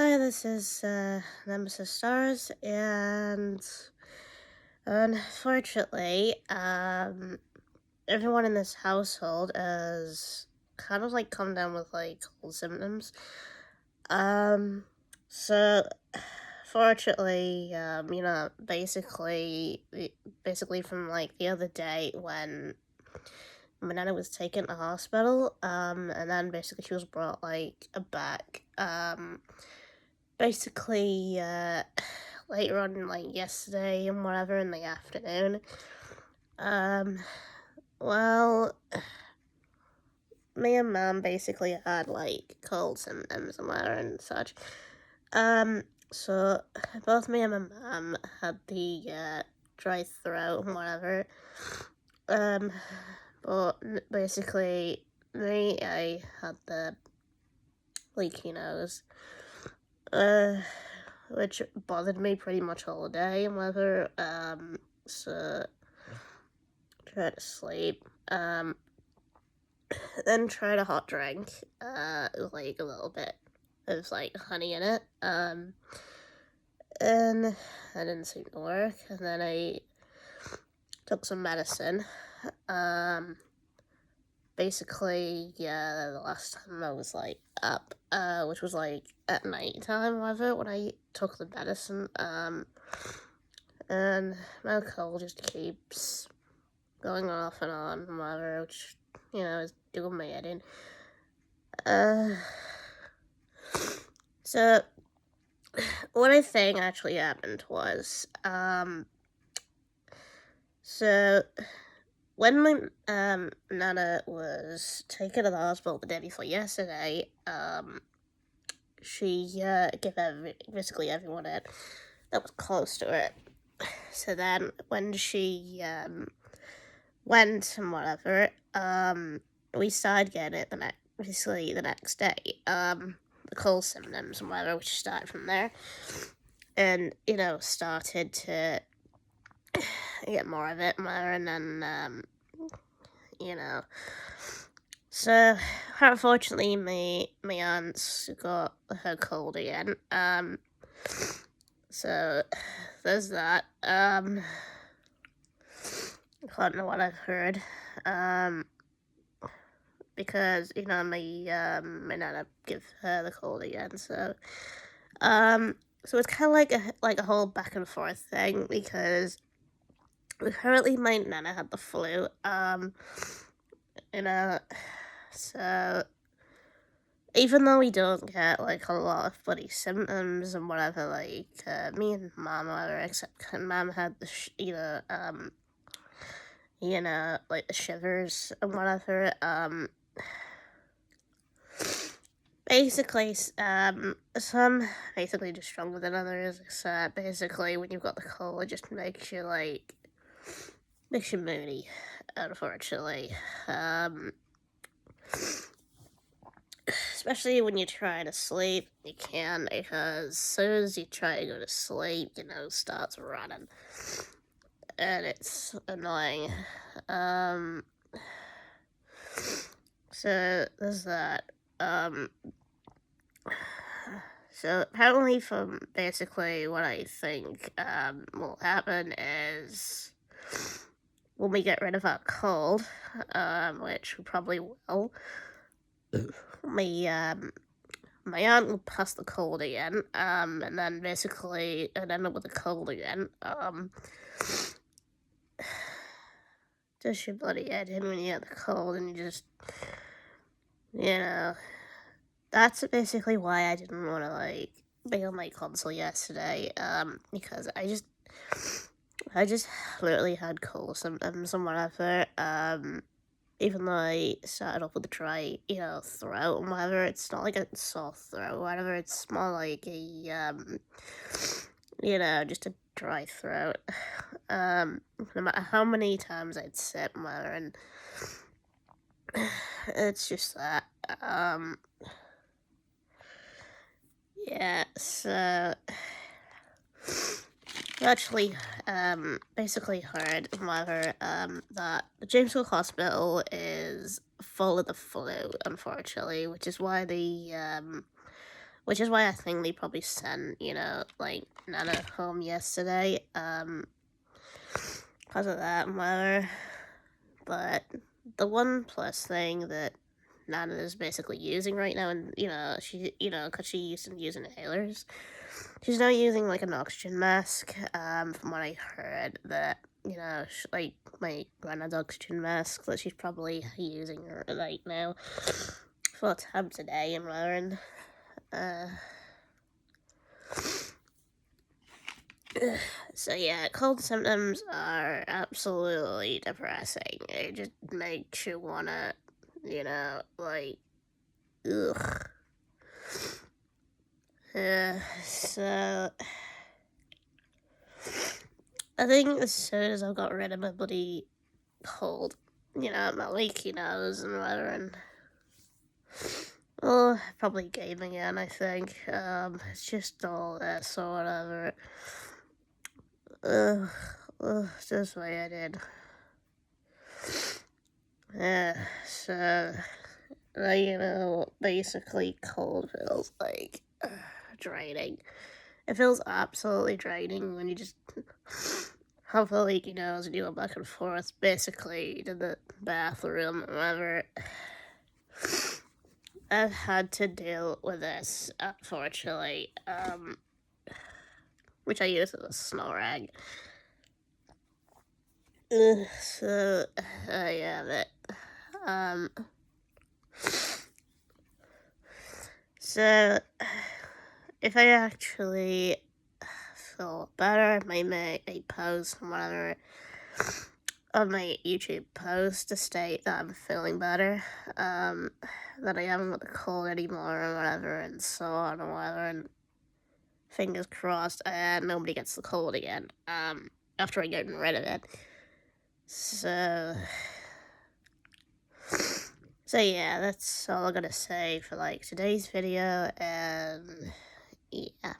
Hi, this is Nemesis Stars, and unfortunately, everyone in this household has kind of like come down with like cold symptoms. Um, so fortunately, basically from like the other day when my nana was taken to hospital, and then basically she was brought like back, basically, later on, like yesterday and whatever in the afternoon. Um, well, me and mom basically had like cold symptoms and whatever and such. So both me and my mom had the dry throat and whatever. Um, but basically, I had the leaky nose. Uh, which bothered me pretty much all day and whether so try to sleep, then tried a hot drink, like a little bit of like honey in it, and that didn't seem to work, and then I took some medicine. um Basically, yeah, the last time I was like up, which was like at night time, whatever, when I took the medicine, and my cold just keeps going off and on, whatever, which, is doing my head in. Uh, so, what I think actually happened was, so, when my, Nana was taken to the hospital the day before yesterday, she, gave basically everyone it that was close to it. So then, when she, went and whatever, we started getting it basically the next day. The cold symptoms and whatever, which started from there, and started to get more of it, more, and then you know. So unfortunately, my aunt's got her cold again. So there's that. I don't know what I've heard. Because my nana give her the cold again. So it's kind of like a whole back and forth thing because currently my nana had the flu. You know, so even though we don't get like a lot of bloody symptoms and whatever, like me and mom, whatever, except mom had the like the shivers and whatever. Basically, some basically just stronger than others. Except basically, when you've got the cold, it just makes you moody. Unfortunately, especially when you try to sleep, you can't because as soon as you try to go to sleep, starts running, and it's annoying. Um, so there's that. So apparently, from basically what I think will happen is when we get rid of our cold, which we probably will, my aunt will pass the cold again, and then basically it end up with a cold again. Just your bloody head in when you get the cold, and you just, you know, that's basically why I didn't want to like be on my console yesterday. Because I just literally had cold symptoms and whatever. Even though I started off with a dry, throat and whatever, it's not like a sore throat or whatever. It's more like a just a dry throat. No matter how many times I'd sit and whatever, and it's just that. Yeah, so actually, basically heard, whatever, that the Jamesville Hospital is full of the flu, unfortunately, which is why which is why I think they probably sent, like, Nana home yesterday, because of that and whatever. But the one plus thing that Nana is basically using right now, and, because she used to use inhalers, she's now using, like, an oxygen mask, from what I heard, that, like, my grandma's oxygen mask that she's probably using right now 4 times a day and whatever, and, so yeah, cold symptoms are absolutely depressing. It just makes you wanna, like, ugh. So I think as soon as I got rid of my bloody cold, my leaky nose and whatever, and probably game again, I think. It's just all this or whatever. It's just the way I did. Yeah, so, basically cold feels like draining. It feels absolutely draining when you just have a leaky nose and you go back and forth, basically, to the bathroom or whatever. I've had to deal with this, unfortunately, which I use as a snow rag. So, yeah, so, if I actually feel better, I may make a post or whatever on my YouTube post to state that I'm feeling better, that I haven't got the cold anymore or whatever, and so on or whatever, and fingers crossed, and nobody gets the cold again, after I get rid of it. So yeah, that's all I'm gonna say for, like, today's video, and yeah.